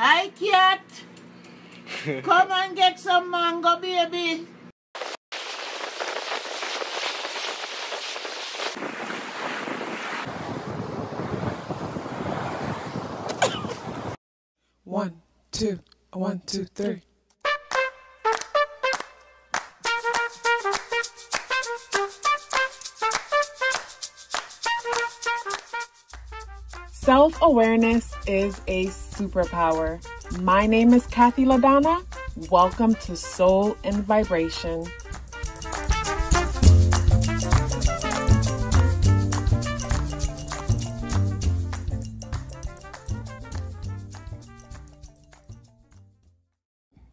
Hi, cat. Come and get some mango, baby. One, two, 1, 2, 3. Self-awareness is a superpower. My name is KathyLaDonna. Welcome to Soul and Vibration.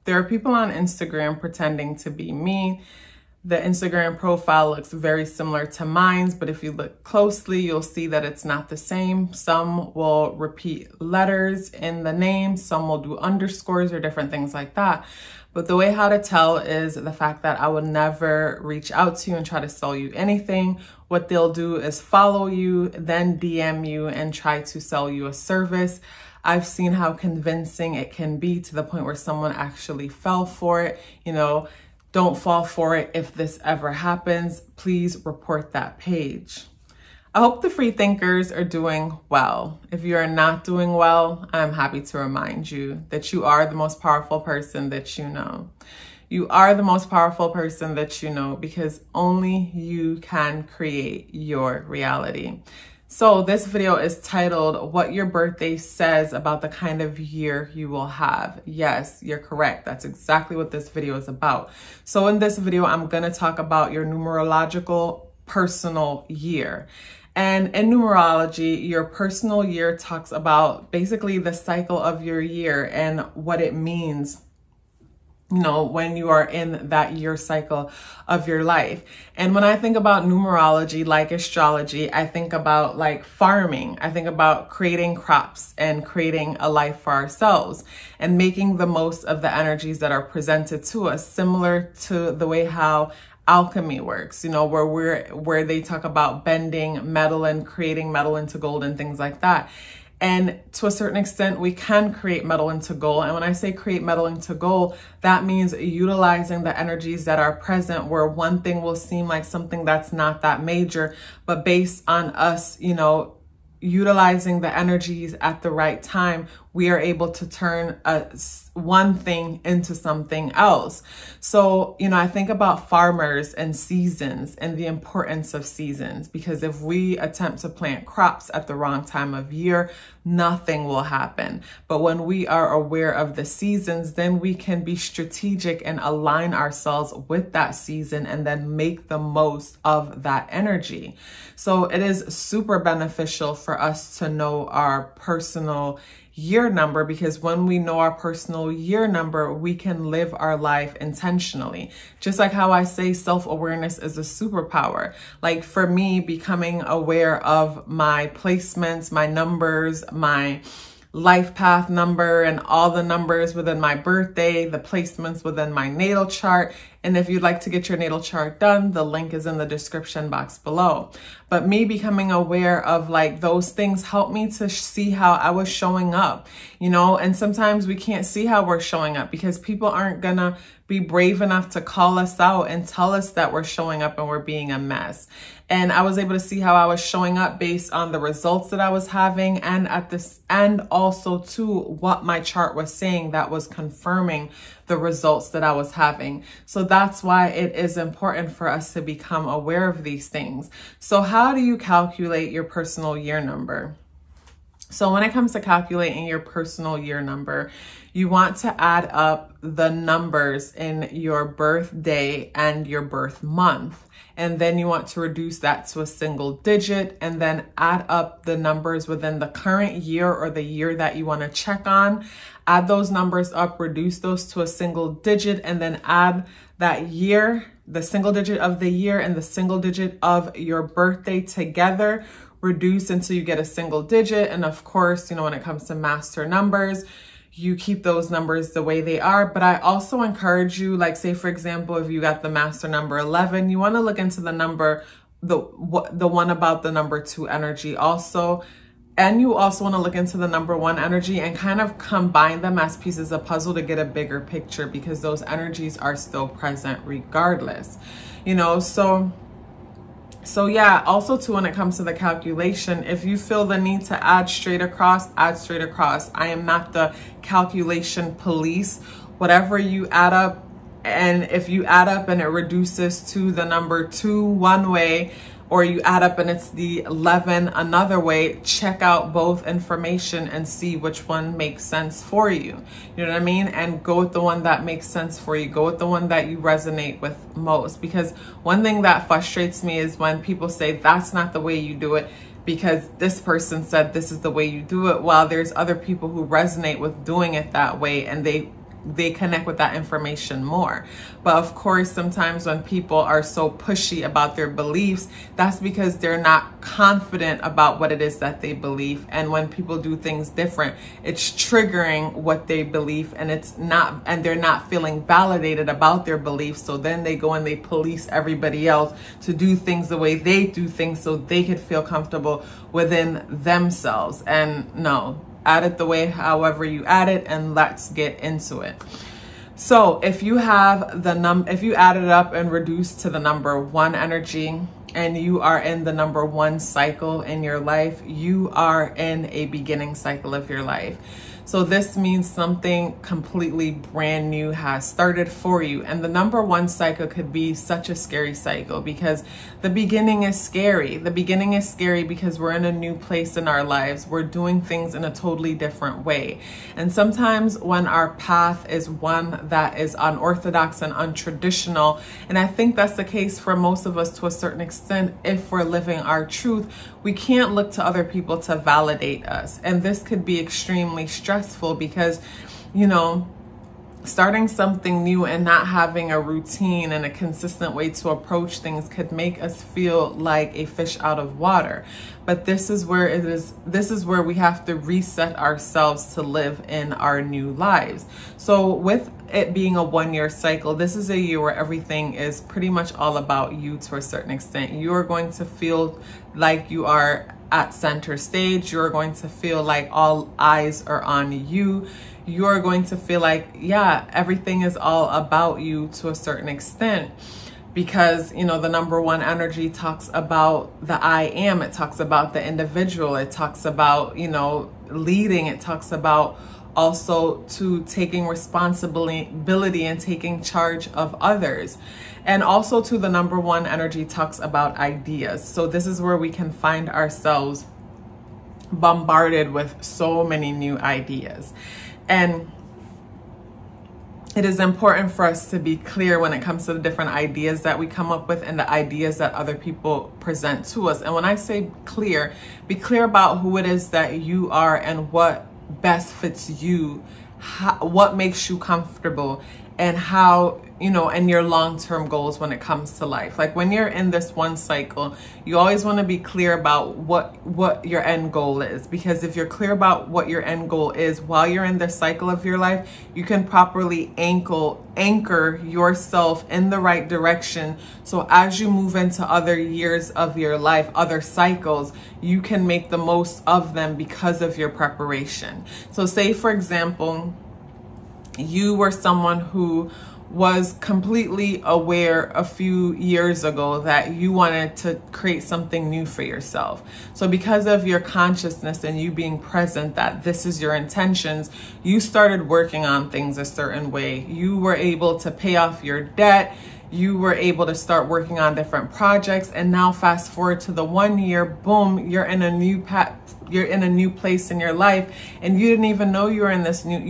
There are people on Instagram pretending to be me. The Instagram profile looks very similar to mine, but if you look closely, you'll see that it's not the same. Some will repeat letters in the name, some will do underscores or different things like that. But the way how to tell is the fact that I would never reach out to you and try to sell you anything. What they'll do is follow you, then DM you and try to sell you a service. I've seen how convincing it can be to the point where someone actually fell for it. You know, don't fall for it. If this ever happens, please report that page. I hope the free thinkers are doing well. If you are not doing well, I'm happy to remind you that you are the most powerful person that you know. You are the most powerful person that you know because only you can create your reality. So this video is titled, What Your Birthday Says About the Kind of Year You Will Have. Yes, you're correct. That's exactly what this video is about. So in this video, I'm going to talk about your numerological personal year. And in numerology, your personal year talks about basically the cycle of your year and what it means, you know, when you are in that year cycle of your life. And when I think about numerology, like astrology, I think about like farming. I think about creating crops and creating a life for ourselves and making the most of the energies that are presented to us, similar to the way how alchemy works, you know, where they talk about bending metal and creating metal into gold and things like that. And to a certain extent, we can create metal into gold. And when I say create metal into gold, that means utilizing the energies that are present, where one thing will seem like something that's not that major, but based on us, you know, utilizing the energies at the right time, we are able to turn one thing into something else. So, you know, I think about farmers and seasons and the importance of seasons, because if we attempt to plant crops at the wrong time of year, nothing will happen. But when we are aware of the seasons, then we can be strategic and align ourselves with that season and then make the most of that energy. So it is super beneficial for us to know our personal year number, because when we know our personal year number, we can live our life intentionally. Just like how I say self-awareness is a superpower. Like for me, becoming aware of my placements, my numbers, my life path number, and all the numbers within my birthday, the placements within my natal chart. And if you'd like to get your natal chart done, the link is in the description box below. But me becoming aware of like those things helped me to see how I was showing up, you know, and sometimes we can't see how we're showing up because people aren't gonna be brave enough to call us out and tell us that we're showing up and we're being a mess. And I was able to see how I was showing up based on the results that I was having, and also too what my chart was saying that was confirming the results that I was having. So that's why it is important for us to become aware of these things. So how do you calculate your personal year number? So when it comes to calculating your personal year number, you want to add up the numbers in your birthday and your birth month. And then you want to reduce that to a single digit and then add up the numbers within the current year or the year that you want to check on. Add those numbers up, reduce those to a single digit, and then add that year, the single digit of the year and the single digit of your birthday together. Reduce until you get a single digit. And of course, you know, when it comes to master numbers, you keep those numbers the way they are. But I also encourage you, like say, for example, if you got the master number 11, you want to look into the number, the one about the number 2 energy also. And you also want to look into the number one energy and kind of combine them as pieces of puzzle to get a bigger picture, because those energies are still present regardless, you know. So yeah, also too, when it comes to the calculation, if you feel the need to add straight across, add straight across. I am not the calculation police. Whatever you add up, and if you add up and it reduces to the number 2 one way, or you add up and it's the 11 another way, check out both information and see which one makes sense for you. You know what I mean? And go with the one that makes sense for you. Go with the one that you resonate with most. Because one thing that frustrates me is when people say that's not the way you do it, because this person said this is the way you do it, while there's other people who resonate with doing it that way, and they connect with that information more. But of course, sometimes when people are so pushy about their beliefs, that's because they're not confident about what it is that they believe. And when people do things different, it's triggering what they believe, and they're not feeling validated about their beliefs. So then they go and they police everybody else to do things the way they do things so they could feel comfortable within themselves. And no, add it the way however you add it, and let's get into it. So if you have if you add it up and reduce to the number 1 energy, and you are in the number 1 cycle in your life, you are in a beginning cycle of your life. So this means something completely brand new has started for you. And the number 1 cycle could be such a scary cycle, because the beginning is scary. The beginning is scary because we're in a new place in our lives. We're doing things in a totally different way. And sometimes when our path is one that is unorthodox and untraditional, and I think that's the case for most of us to a certain extent, if we're living our truth, we can't look to other people to validate us. And this could be extremely stressful because, you know, starting something new and not having a routine and a consistent way to approach things could make us feel like a fish out of water. But this is where we have to reset ourselves to live in our new lives. So with it being a 1-year cycle, this is a year where everything is pretty much all about you to a certain extent. You are going to feel like you are at center stage. You're going to feel like all eyes are on you. You're going to feel like, yeah, everything is all about you to a certain extent. Because, you know, the number 1 energy talks about the I am. It talks about the individual. It talks about, you know, leading. It talks about also to taking responsibility and taking charge of others. And also to the number 1 energy talks about ideas. So this is where we can find ourselves bombarded with so many new ideas. And it is important for us to be clear when it comes to the different ideas that we come up with and the ideas that other people present to us. And when I say clear, be clear about who it is that you are and what best fits you, what makes you comfortable, and how, you know, and your long-term goals when it comes to life. Like when you're in this 1 cycle, you always want to be clear about what your end goal is. Because if you're clear about what your end goal is while you're in this cycle of your life, you can properly anchor yourself in the right direction. So as you move into other years of your life, other cycles, you can make the most of them because of your preparation. So say, for example, you were someone who was completely aware a few years ago that you wanted to create something new for yourself. So because of your consciousness and you being present that this is your intentions, you started working on things a certain way. You were able to pay off your debt. You were able to start working on different projects. And now fast forward to the 1 year, boom, you're in a new place in your life, and you didn't even know you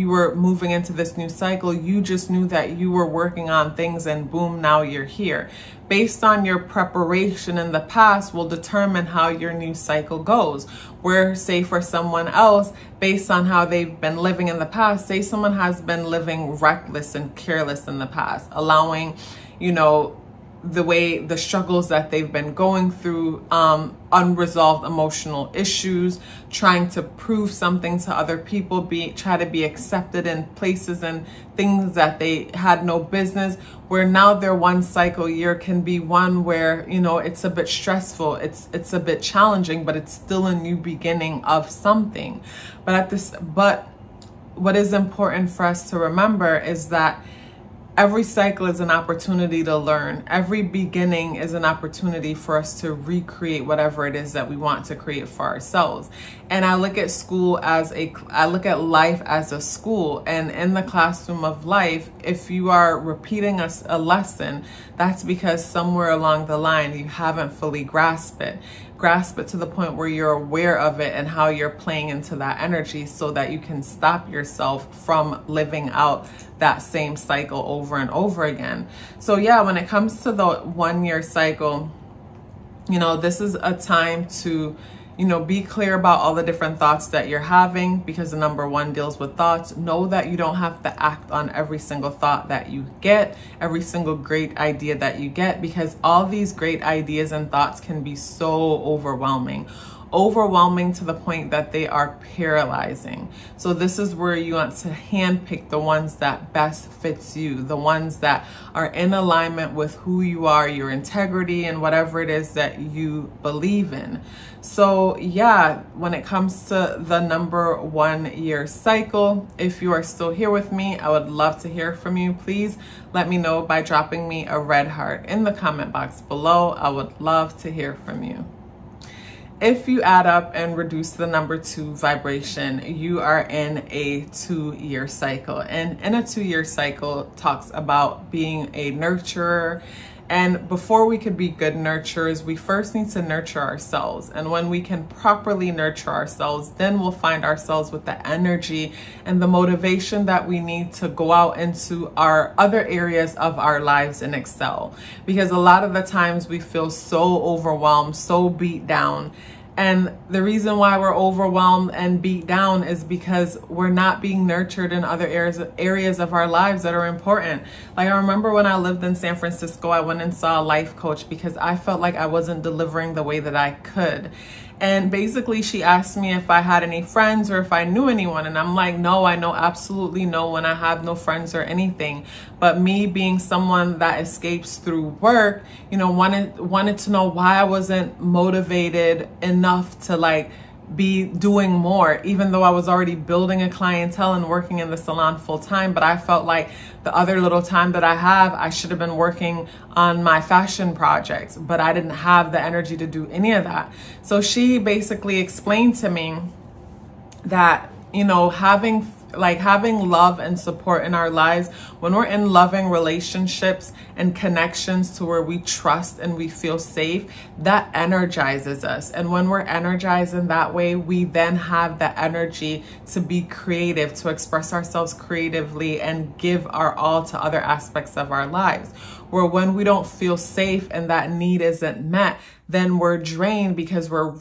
were moving into this new cycle. You just knew that you were working on things, and boom, now you're here. Based on your preparation in the past will determine how your new cycle goes. Where, say for someone else, based on how they've been living in the past, say someone has been living reckless and careless in the past, allowing, you know, the struggles that they've been going through, unresolved emotional issues, trying to prove something to other people, try to be accepted in places and things that they had no business, where now their one cycle year can be one where, you know, it's a bit stressful, it's a bit challenging, but it's still a new beginning of something. But what is important for us to remember is that every cycle is an opportunity to learn. Every beginning is an opportunity for us to recreate whatever it is that we want to create for ourselves. And I look at I look at life as a school. And in the classroom of life, if you are repeating a lesson, that's because somewhere along the line you haven't fully grasped it. Grasp it to the point where you're aware of it and how you're playing into that energy, so that you can stop yourself from living out that same cycle over and over again. So yeah, when it comes to the 1 year cycle, you know, this is a time to, you know, be clear about all the different thoughts that you're having, because the number 1 deals with thoughts. Know that you don't have to act on every single thought that you get, every single great idea that you get, because all these great ideas and thoughts can be so overwhelming to the point that they are paralyzing. So this is where you want to handpick the ones that best fits you, the ones that are in alignment with who you are, your integrity, and whatever it is that you believe in. So yeah, when it comes to the number 1 year cycle, if you are still here with me, I would love to hear from you. Please let me know by dropping me a red heart in the comment box below. I would love to hear from you. If you add up and reduce the number 2 vibration, you are in a 2 year cycle. And in a 2 year cycle talks about being a nurturer. And before we could be good nurturers, we first need to nurture ourselves. And when we can properly nurture ourselves, then we'll find ourselves with the energy and the motivation that we need to go out into our other areas of our lives and excel. Because a lot of the times we feel so overwhelmed, so beat down. And the reason why we're overwhelmed and beat down is because we're not being nurtured in other areas of our lives that are important. Like, I remember when I lived in San Francisco, I went and saw a life coach because I felt like I wasn't delivering the way that I could. And basically she asked me if I had any friends or if I knew anyone. And I'm like, no, I know absolutely no one. I have no friends or anything. But me being someone that escapes through work, you know, wanted to know why I wasn't motivated enough to like be doing more, even though I was already building a clientele and working in the salon full time. But I felt like the other little time that I have, I should have been working on my fashion projects, but I didn't have the energy to do any of that. So she basically explained to me that, you know, having love and support in our lives, when we're in loving relationships and connections to where we trust and we feel safe, that energizes us. And when we're energized in that way, we then have the energy to be creative, to express ourselves creatively and give our all to other aspects of our lives. Where when we don't feel safe and that need isn't met, then we're drained because we're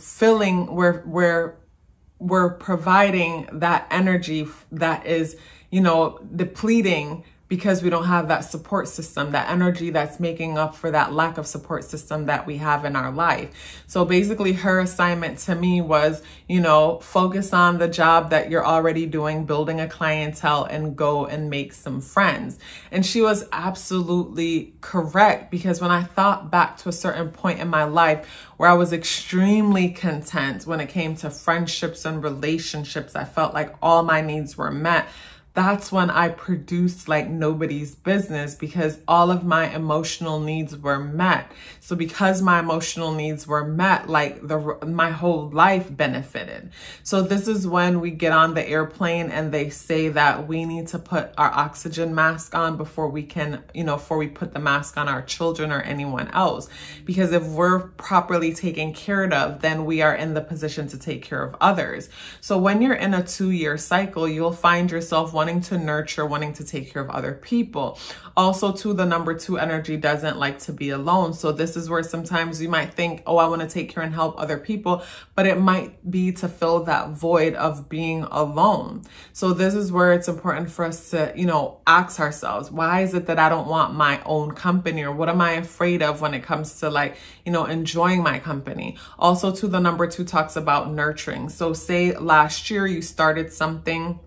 providing that energy that is, you know, depleting because we don't have that support system, that energy that's making up for that lack of support system that we have in our life. So basically her assignment to me was, you know, focus on the job that you're already doing, building a clientele, and go and make some friends. And she was absolutely correct, because when I thought back to a certain point in my life where I was extremely content when it came to friendships and relationships, I felt like all my needs were met. That's when I produced like nobody's business, because all of my emotional needs were met. So because my emotional needs were met, like my whole life benefited. So this is when we get on the airplane and they say that we need to put our oxygen mask on before we can, you know, before we put the mask on our children or anyone else. Because if we're properly taken care of, then we are in the position to take care of others. So when you're in a 2-year cycle, you'll find yourself wanting to nurture, wanting to take care of other people. Also too, the number 2 energy doesn't like to be alone. So this is where sometimes you might think, oh, I want to take care and help other people, but it might be to fill that void of being alone. So this is where it's important for us to, you know, ask ourselves, why is it that I don't want my own company, or what am I afraid of when it comes to, like, you know, enjoying my company? Also too, the number 2 talks about nurturing. So say last year you started something,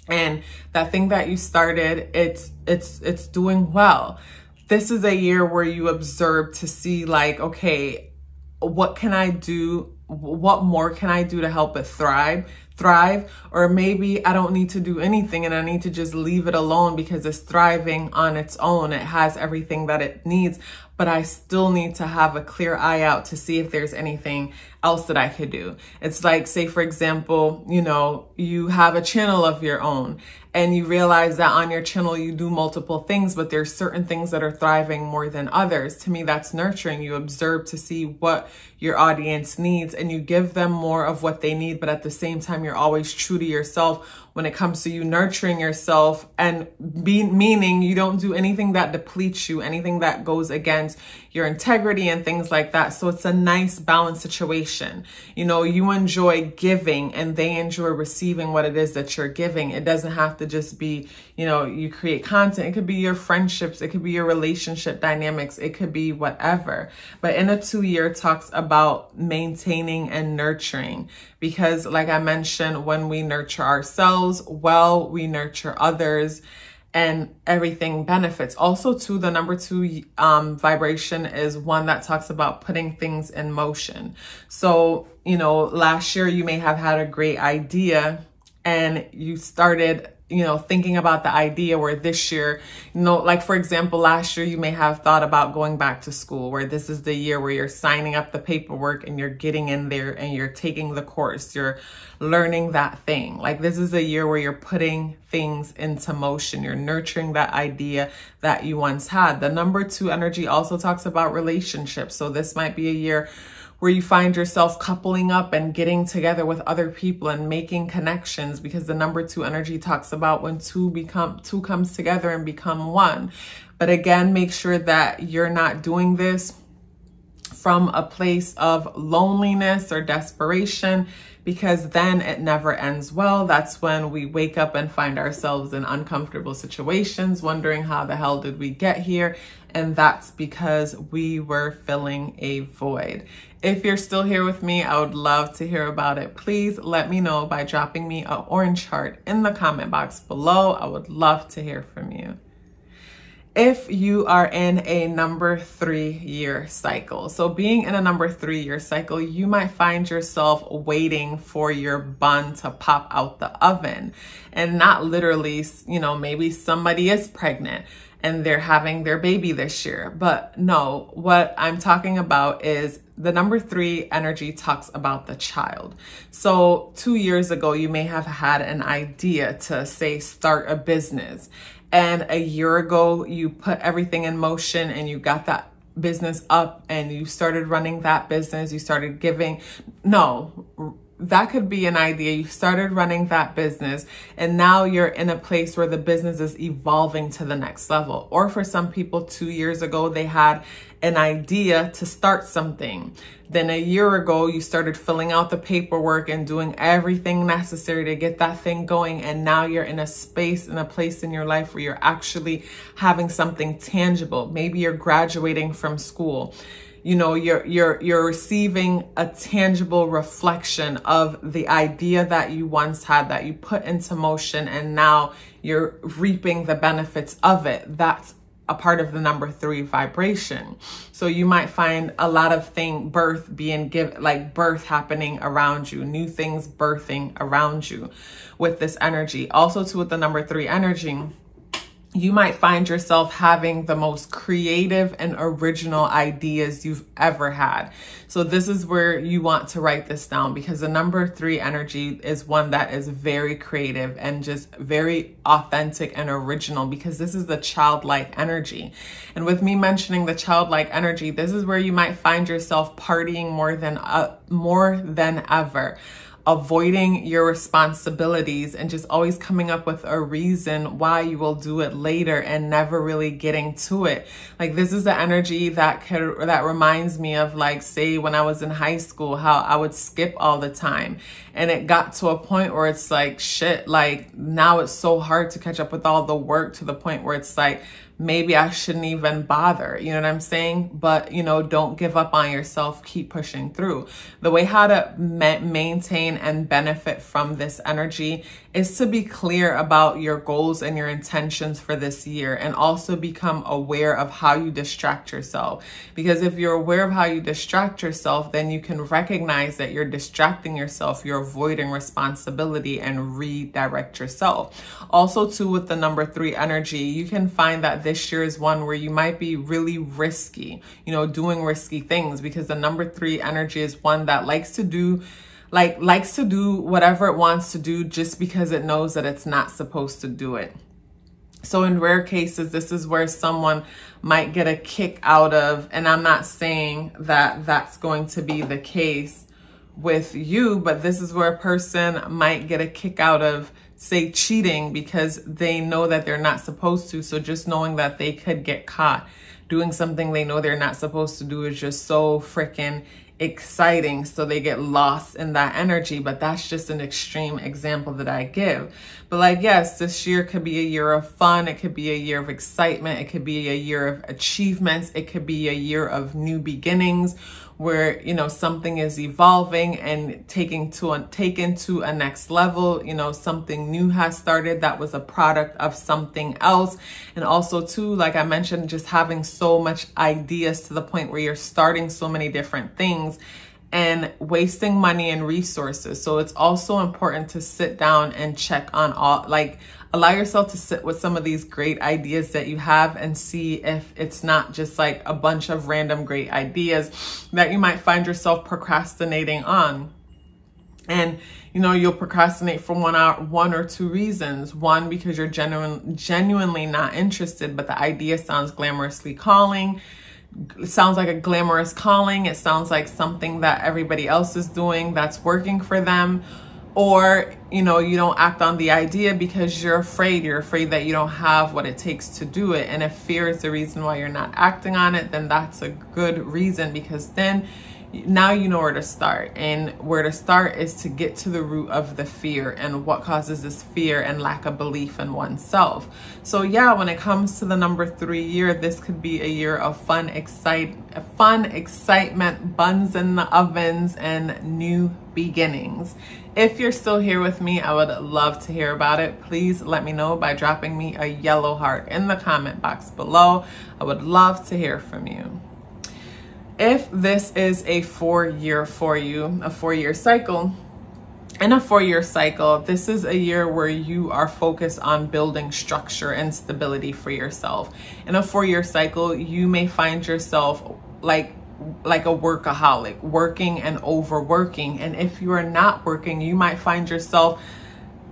and that thing that you started, it's doing well. This is a year where you observe to see, like, okay, what can I do? What more can I do to help it thrive? Or maybe I don't need to do anything and I need to just leave it alone because it's thriving on its own. It has everything that it needs, but I still need to have a clear eye out to see if there's anything else that I could do. It's like, say, for example, you know, you have a channel of your own and you realize that on your channel you do multiple things, but there's certain things that are thriving more than others. To me, that's nurturing. You observe to see what your audience needs and you give them more of what they need, but at the same time, you're always true to yourself when it comes to you nurturing yourself, and meaning you don't do anything that depletes you, anything that goes against your integrity and things like that. So it's a nice balanced situation. You know, you enjoy giving and they enjoy receiving what it is that you're giving. It doesn't have to just be, you know, you create content. It could be your friendships. It could be your relationship dynamics. It could be whatever. But in a 2-year talks about maintaining and nurturing, because like I mentioned, when we nurture ourselves well, we nurture others and everything benefits. Also too, the number 2 vibration is one that talks about putting things in motion. So, you know, last year you may have had a great idea and you started, you know, thinking about the idea, where this year, you know, like for example, last year you may have thought about going back to school, where this is the year where you're signing up the paperwork and you're getting in there and you're taking the course, you're learning that thing. Like this is a year where you're putting things into motion. You're nurturing that idea that you once had. The number 2 energy also talks about relationships. So this might be a year where you find yourself coupling up and getting together with other people and making connections, because the number 2 energy talks about when two comes together and become one. But again, make sure that you're not doing this from a place of loneliness or desperation, because then it never ends well. That's when we wake up and find ourselves in uncomfortable situations, wondering how the hell did we get here? And that's because we were filling a void. If you're still here with me, I would love to hear about it. Please let me know by dropping me an orange heart in the comment box below. I would love to hear from you. If you are in a number 3-year cycle, so being in a number 3-year cycle, you might find yourself waiting for your bun to pop out the oven, and not literally, you know, maybe somebody is pregnant and they're having their baby this year. But no, what I'm talking about is the number 3 energy talks about the child. So 2 years ago, you may have had an idea to, say, start a business. And a year ago, you put everything in motion and you got that business up and you started running that business. You started giving. No, that could be an idea. You started running that business and now you're in a place where the business is evolving to the next level. Or for some people, 2 years ago, they had an idea to start something. Then a year ago, you started filling out the paperwork and doing everything necessary to get that thing going. And now you're in a space, in a place in your life where you're actually having something tangible. Maybe you're graduating from school. You know, you're receiving a tangible reflection of the idea that you once had, that you put into motion, and now you're reaping the benefits of it. That's a part of the number 3 vibration. So you might find a lot of birth happening around you, new things birthing around you with this energy. Also too, with the number 3 energy, you might find yourself having the most creative and original ideas you've ever had. So this is where you want to write this down, because the number 3 energy is one that is very creative and just very authentic and original, because this is the childlike energy. And with me mentioning the childlike energy, this is where you might find yourself partying more than ever. avoiding your responsibilities and just always coming up with a reason why you will do it later and never really getting to it. Like, this is the energy that reminds me of, like, say when I was in high school, how I would skip all the time. And it got to a point where it's like, shit, like now it's so hard to catch up with all the work, to the point where it's like, maybe I shouldn't even bother. You know what I'm saying? But, you know, don't give up on yourself. Keep pushing through. The way how to maintain and benefit from this energy is to be clear about your goals and your intentions for this year, and also become aware of how you distract yourself. Because if you're aware of how you distract yourself, then you can recognize that you're distracting yourself, you're avoiding responsibility, and redirect yourself. Also too, with the number 3 energy, you can find that this year is one where you might be really risky, you know, doing risky things, because the number 3 energy is one that likes to do whatever it wants to do just because it knows that it's not supposed to do it. So in rare cases, this is where someone might get a kick out of, and I'm not saying that that's going to be the case with you, but this is where a person might get a kick out of, say, cheating, because they know that they're not supposed to. So just knowing that they could get caught doing something they know they're not supposed to do is just so freaking exciting. So they get lost in that energy. But that's just an extreme example that I give. But like, yes, this year could be a year of fun. It could be a year of excitement. It could be a year of achievements. It could be a year of new beginnings, where, you know, something is evolving and taken to a next level. You know, something new has started that was a product of something else. And also too, like I mentioned, just having so much ideas to the point where you're starting so many different things and wasting money and resources. So it's also important to sit down and check on all, like, allow yourself to sit with some of these great ideas that you have and see if it's not just like a bunch of random great ideas that you might find yourself procrastinating on. And, you know, you'll procrastinate for one or two reasons. One, because you're genuinely not interested, but the idea sounds glamorously calling. It sounds like a glamorous calling. It sounds like something that everybody else is doing that's working for them. Or, you know, you don't act on the idea because you're afraid that you don't have what it takes to do it. And if fear is the reason why you're not acting on it, then that's a good reason, because then now you know where to start. And where to start is to get to the root of the fear and what causes this fear and lack of belief in oneself. So yeah, when it comes to the number 3 year, this could be a year of fun, excitement, buns in the ovens, and new beginnings. If you're still here with me, I would love to hear about it. Please let me know by dropping me a yellow heart in the comment box below. I would love to hear from you. If this is a 4-year for you, a 4-year cycle, in a 4-year cycle, this is a year where you are focused on building structure and stability for yourself. In a 4-year cycle, you may find yourself like a workaholic, working and overworking. And if you are not working, you might find yourself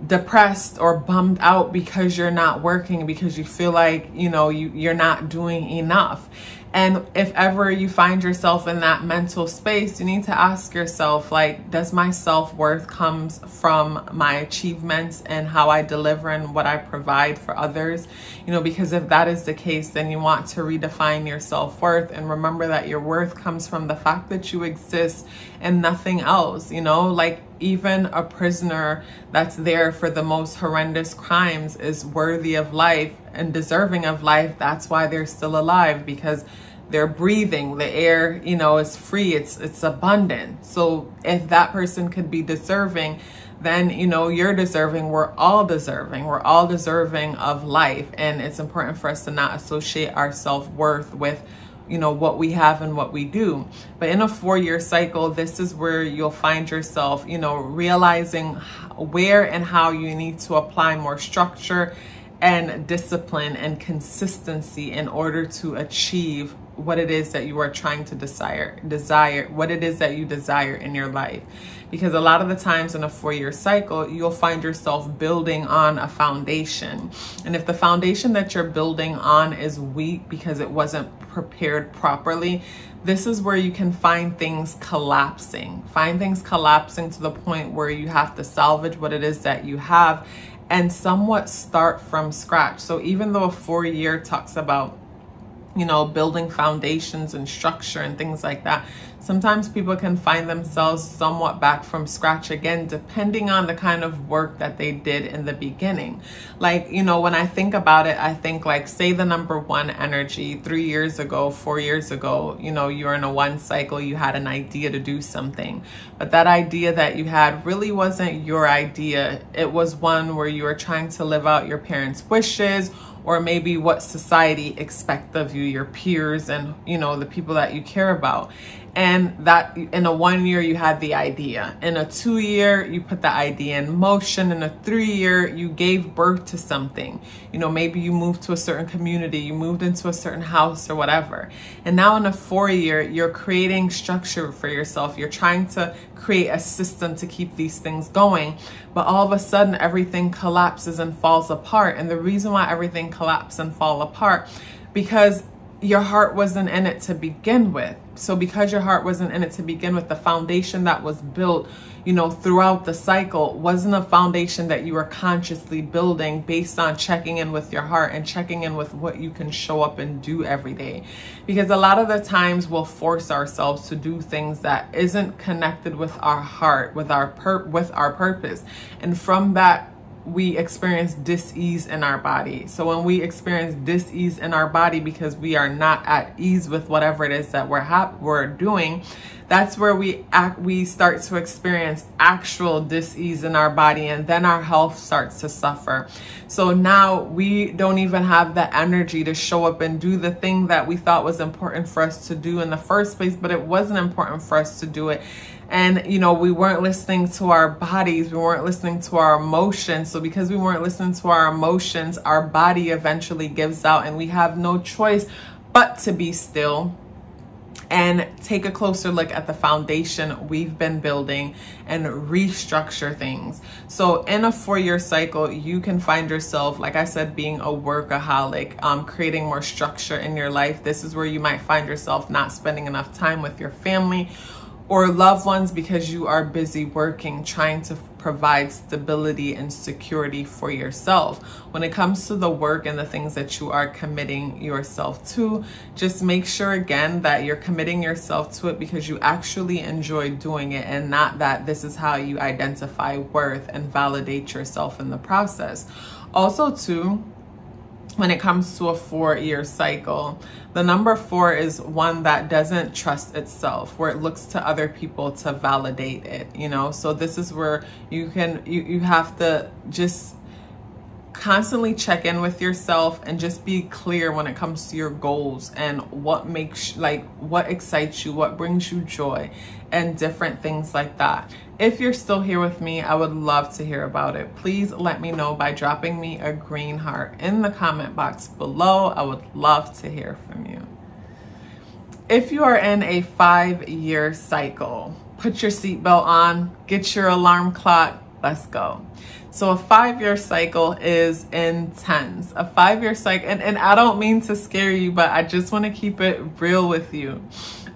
depressed or bummed out because you're not working, because you feel like, you know, you're not doing enough. And if ever you find yourself in that mental space, you need to ask yourself, like, does my self-worth comes from my achievements and how I deliver and what I provide for others? You know, because if that is the case, then you want to redefine your self-worth and remember that your worth comes from the fact that you exist and nothing else. You know, like, even a prisoner that's there for the most horrendous crimes is worthy of life and deserving of life. That's why they're still alive, because they're breathing. The air, you know, is free. It's abundant. So if that person could be deserving, then, you know, you're deserving. We're all deserving. We're all deserving of life. And it's important for us to not associate our self-worth with, you know, what we have and what we do. But in a 4-year cycle, this is where you'll find yourself, you know, realizing where and how you need to apply more structure and discipline and consistency in order to achieve what it is that you are trying to desire, what it is that you desire in your life. Because a lot of the times in a 4-year cycle, you'll find yourself building on a foundation. And if the foundation that you're building on is weak because it wasn't prepared properly, this is where you can find things collapsing. Find things collapsing to the point where you have to salvage what it is that you have and somewhat start from scratch. So even though a 4-year talks about, you know, building foundations and structure and things like that, sometimes people can find themselves somewhat back from scratch again, depending on the kind of work that they did in the beginning. Like, you know, when I think about it, I think like, say the number 1 energy 3 years ago, 4 years ago, you know, you're in a 1 cycle, you had an idea to do something, but that idea that you had really wasn't your idea. It was one where you were trying to live out your parents' wishes, or maybe what society expects of you, your peers, and, you know, the people that you care about. And that in a 1 year, you had the idea. In a 2 year, you put the idea in motion. In a 3 year, you gave birth to something. You know, maybe you moved to a certain community, you moved into a certain house or whatever. And now in a 4 year, you're creating structure for yourself. You're trying to create a system to keep these things going. But all of a sudden, everything collapses and falls apart. And the reason why everything collapses and fall apart, because your heart wasn't in it to begin with. So because your heart wasn't in it to begin with, the foundation that was built, you know, throughout the cycle wasn't a foundation that you were consciously building based on checking in with your heart and checking in with what you can show up and do every day. Because a lot of the times we'll force ourselves to do things that isn't connected with our heart, with our purpose. And from that, we experience dis-ease in our body. So when we experience dis-ease in our body because we are not at ease with whatever it is that we're doing, that's where we start to experience actual dis-ease in our body, and then our health starts to suffer. So now we don't even have the energy to show up and do the thing that we thought was important for us to do in the first place, but it wasn't important for us to do it. And, you know, we weren't listening to our bodies. We weren't listening to our emotions. So because we weren't listening to our emotions, our body eventually gives out, and we have no choice but to be still and take a closer look at the foundation we've been building and restructure things. So in a 4-year cycle, you can find yourself, like I said, being a workaholic, creating more structure in your life. This is where you might find yourself not spending enough time with your family or loved ones because you are busy working, trying to provide stability and security for yourself. When it comes to the work and the things that you are committing yourself to, just make sure again that you're committing yourself to it because you actually enjoy doing it, and not that this is how you identify worth and validate yourself in the process. Also too, when it comes to a 4-year cycle, the number 4 is one that doesn't trust itself, where it looks to other people to validate it, you know? So this is where you have to just constantly check in with yourself and just be clear when it comes to your goals and what makes, like, what excites you, what brings you joy, and different things like that. If you're still here with me, I would love to hear about it. Please let me know by dropping me a green heart in the comment box below. I would love to hear from you. If you are in a 5-year cycle, put your seatbelt on, get your alarm clock, let's go. So a 5-year cycle is intense. A 5-year cycle, and I don't mean to scare you, but I just want to keep it real with you.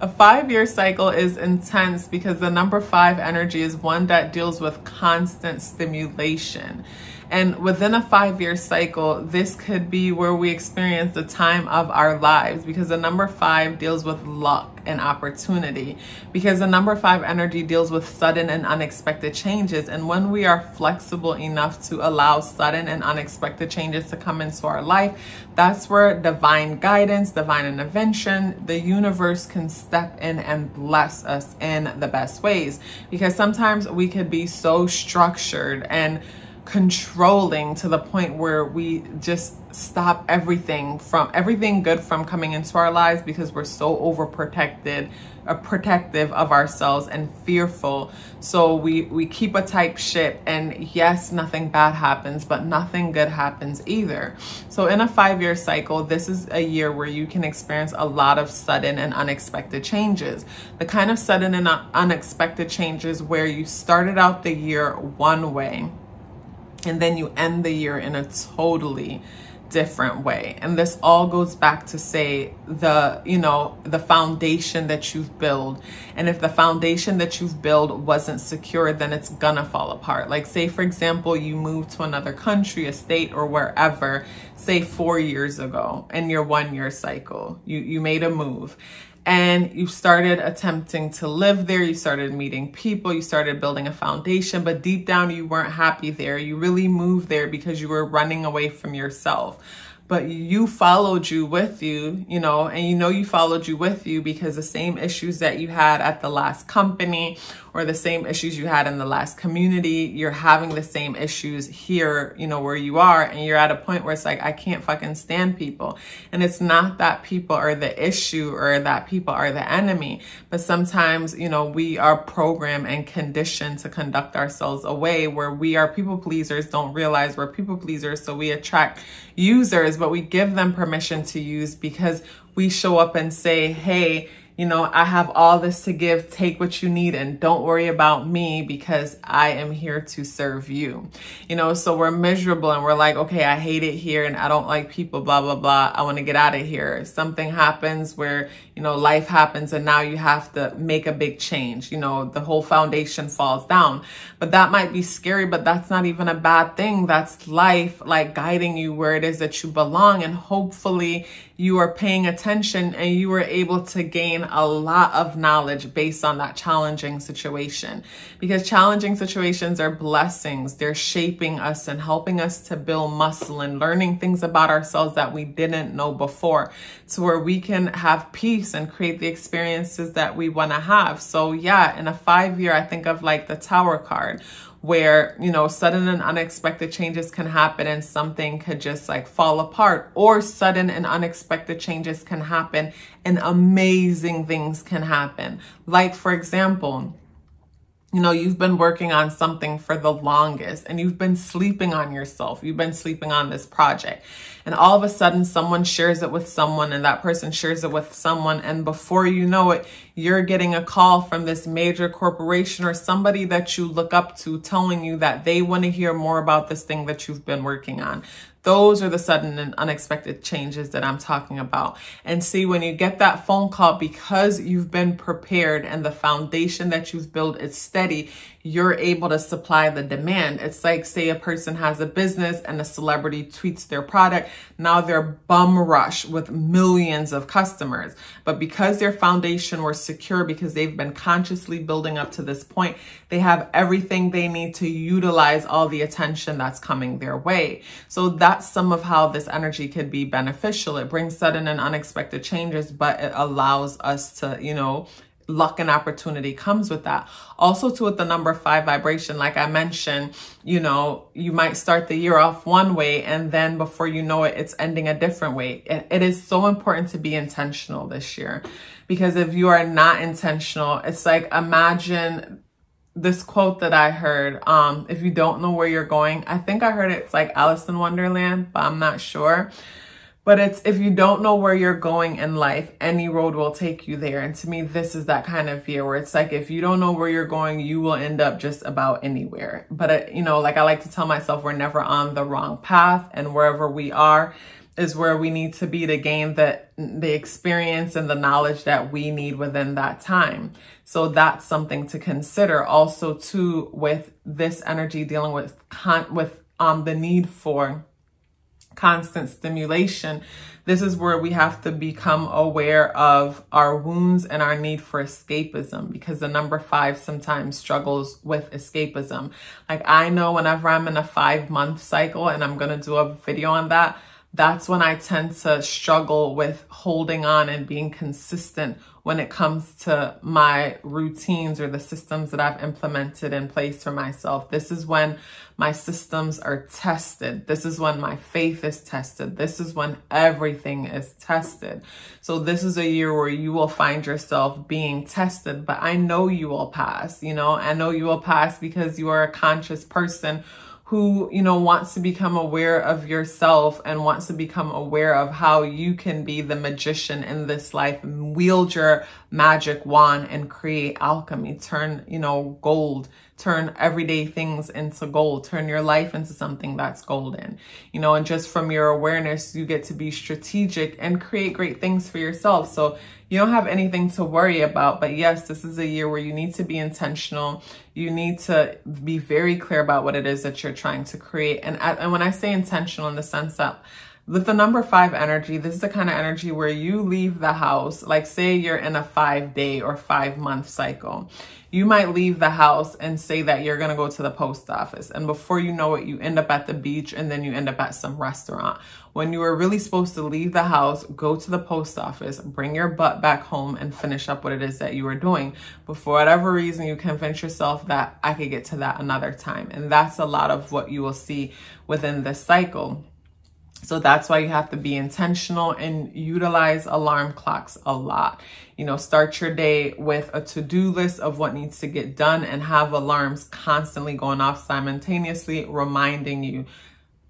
A 5-year cycle is intense because the number 5 energy is one that deals with constant stimulation. And within a 5-year cycle, this could be where we experience the time of our lives, because the number 5 deals with luck and opportunity, because the number 5 energy deals with sudden and unexpected changes. And when we are flexible enough to allow sudden and unexpected changes to come into our life, that's where divine guidance, divine intervention, the universe can step in and bless us in the best ways. Because sometimes we could be so structured and controlling to the point where we just stop everything good from coming into our lives because we're so overprotected, protective of ourselves and fearful. So we keep a tight ship, and yes, nothing bad happens, but nothing good happens either. So in a 5-year cycle, this is a year where you can experience a lot of sudden and unexpected changes. The kind of sudden and unexpected changes where you started out the year one way, and then you end the year in a totally different way. And this all goes back to say the foundation that you've built. And if the foundation that you've built wasn't secure, then it's gonna fall apart. Like, say for example, you moved to another country, a state, or wherever, say 4 years ago in your 1 year cycle, you made a move. And you started attempting to live there, you started meeting people, you started building a foundation, but deep down you weren't happy there. You really moved there because you were running away from yourself. But you followed you with you, and you followed you with you because the same issues that you had at the last company or the same issues you had in the last community, you're having the same issues here, where you are. And you're at a point where it's like, I can't fucking stand people. And it's not that people are the issue or that people are the enemy, but sometimes, we are programmed and conditioned to conduct ourselves away where we are people pleasers, don't realize we're people pleasers. So we attract users, but we give them permission to use because we show up and say, hey, I have all this to give, take what you need, and don't worry about me because I am here to serve you. So we're miserable and we're like, okay, I hate it here and I don't like people, blah, blah, blah. I want to get out of here. Something happens where, life happens and now you have to make a big change. The whole foundation falls down. But that might be scary, but that's not even a bad thing. That's life, like guiding you where it is that you belong. And hopefully you are paying attention and you were able to gain a lot of knowledge based on that challenging situation, because challenging situations are blessings. They're shaping us and helping us to build muscle and learning things about ourselves that we didn't know before, to where we can have peace and create the experiences that we want to have. So yeah, in a 5 year, I think of like the Tower card, where, sudden and unexpected changes can happen and something could just like fall apart, or sudden and unexpected changes can happen and amazing things can happen. Like, for example, you've been working on something for the longest and you've been sleeping on yourself. You've been sleeping on this project. And all of a sudden someone shares it with someone and that person shares it with someone. And before you know it, you're getting a call from this major corporation or somebody that you look up to telling you that they want to hear more about this thing that you've been working on. Those are the sudden and unexpected changes that I'm talking about. And see, when you get that phone call, because you've been prepared and the foundation that you've built is steady, you're able to supply the demand. It's like, say a person has a business and a celebrity tweets their product. Now they're bum rush with millions of customers. But because their foundation was secure, because they've been consciously building up to this point, they have everything they need to utilize all the attention that's coming their way. So that's some of how this energy could be beneficial. It brings sudden and unexpected changes, but it allows us to, luck and opportunity comes with that. Also, too, with the number 5 vibration, like I mentioned, you might start the year off one way and then before you know it, it's ending a different way. It is so important to be intentional this year, because if you are not intentional, it's like, imagine this quote that I heard, if you don't know where you're going, I think I heard it's like Alice in Wonderland, but I'm not sure. But it's, if you don't know where you're going in life, any road will take you there. And to me, this is that kind of year where it's like, if you don't know where you're going, you will end up just about anywhere. But, like I like to tell myself, we're never on the wrong path, and wherever we are is where we need to be to gain the experience and the knowledge that we need within that time. So that's something to consider. Also, too, with this energy dealing with the need for constant stimulation, this is where we have to become aware of our wounds and our need for escapism, because the number 5 sometimes struggles with escapism. Like, I know whenever I'm in a 5-month cycle, and I'm going to do a video on that, that's when I tend to struggle with holding on and being consistent when it comes to my routines or the systems that I've implemented in place for myself. This is when my systems are tested. This is when my faith is tested. This is when everything is tested. So this is a year where you will find yourself being tested, but I know you will pass. I know you will pass because you are a conscious person who, wants to become aware of yourself and wants to become aware of how you can be the magician in this life and wield your magic wand and create alchemy, turn, gold turn everyday things into gold, turn your life into something that's golden, you know, and just from your awareness, you get to be strategic and create great things for yourself. So you don't have anything to worry about. But yes, this is a year where you need to be intentional. You need to be very clear about what it is that you're trying to create. And when I say intentional, in the sense that with the number 5 energy, this is the kind of energy where you leave the house, like say you're in a 5-day or 5-month cycle. You might leave the house and say that you're going to go to the post office. And before you know it, you end up at the beach and then you end up at some restaurant. When you were really supposed to leave the house, go to the post office, bring your butt back home and finish up what it is that you were doing. But for whatever reason, you convince yourself that I could get to that another time. And that's a lot of what you will see within this cycle. So that's why you have to be intentional and utilize alarm clocks a lot. You know, start your day with a to-do list of what needs to get done and have alarms constantly going off simultaneously, reminding you,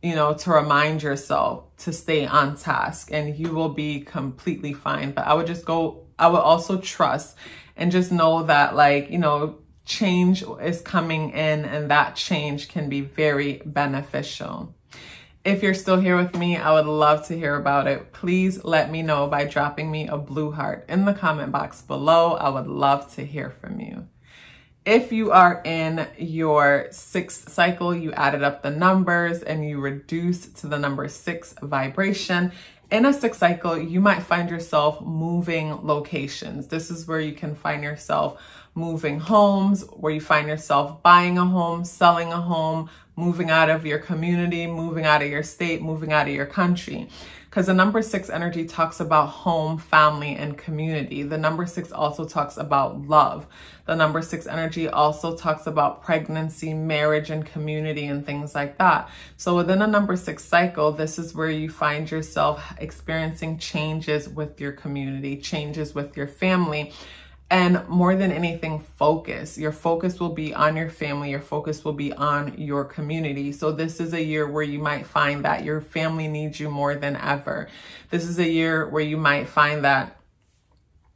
you know, to remind yourself to stay on task, and you will be completely fine. But I would also trust and just know that, like, you know, change is coming in and that change can be very beneficial. If you're still here with me, I would love to hear about it. Please let me know by dropping me a blue heart in the comment box below. I would love to hear from you. If you are in your 6th cycle, you added up the numbers and you reduced to the number 6 vibration. In a 6th cycle, you might find yourself moving locations. This is where you can find yourself moving homes, where you find yourself buying a home, selling a home, moving out of your community, moving out of your state, moving out of your country. Because the number 6 energy talks about home, family, and community. The number 6 also talks about love. The number 6 energy also talks about pregnancy, marriage, and community, and things like that. So within a number 6 cycle, this is where you find yourself experiencing changes with your community, changes with your family. And more than anything, focus. Your focus will be on your family. Your focus will be on your community. So this is a year where you might find that your family needs you more than ever. This is a year where you might find that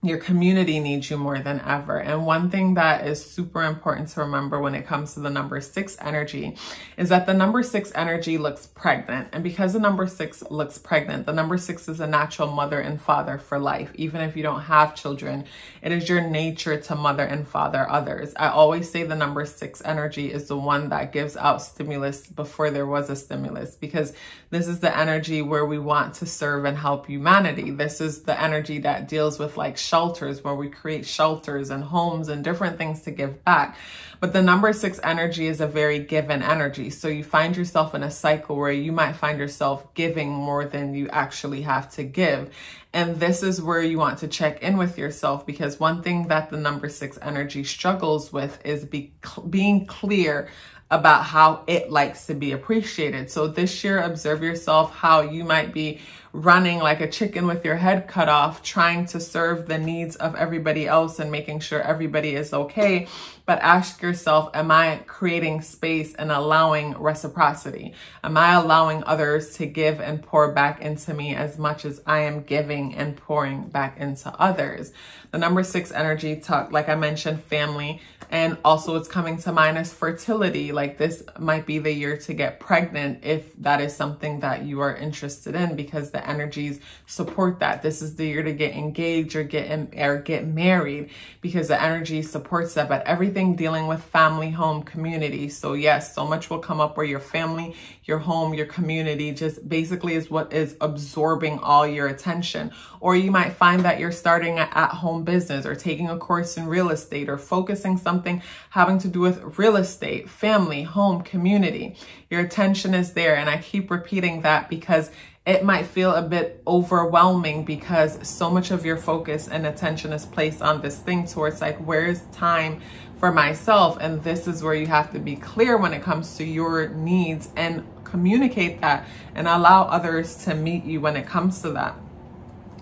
your community needs you more than ever. And one thing that is super important to remember when it comes to the number 6 energy is that the number 6 energy looks pregnant. And because the number 6 looks pregnant, the number 6 is a natural mother and father for life. Even if you don't have children, it is your nature to mother and father others. I always say the number 6 energy is the one that gives out stimulus before there was a stimulus, because this is the energy where we want to serve and help humanity. This is the energy that deals with like shelters, where we create shelters and homes and different things to give back. But the number 6 energy is a very given energy. So you find yourself in a cycle where you might find yourself giving more than you actually have to give. And this is where you want to check in with yourself, because one thing that the number 6 energy struggles with is being clear about how it likes to be appreciated. So this year, observe yourself how you might be running like a chicken with your head cut off, trying to serve the needs of everybody else and making sure everybody is okay. But ask yourself, am I creating space and allowing reciprocity? Am I allowing others to give and pour back into me as much as I am giving and pouring back into others? The number 6 energy talk, like I mentioned, family, and also it's coming to mind as fertility. Like this might be the year to get pregnant if that is something that you are interested in, because the energies support that. This is the year to get engaged or get married, because the energy supports that. But everything dealing with family, home, community. So yes, so much will come up where your family, your home, your community just basically is what is absorbing all your attention. Or you might find that you're starting an at-home business or taking a course in real estate or focusing something having to do with real estate, family, home, community. Your attention is there. And I keep repeating that because it might feel a bit overwhelming, because so much of your focus and attention is placed on this thing towards like, where's time for myself? And this is where you have to be clear when it comes to your needs and communicate that and allow others to meet you when it comes to that.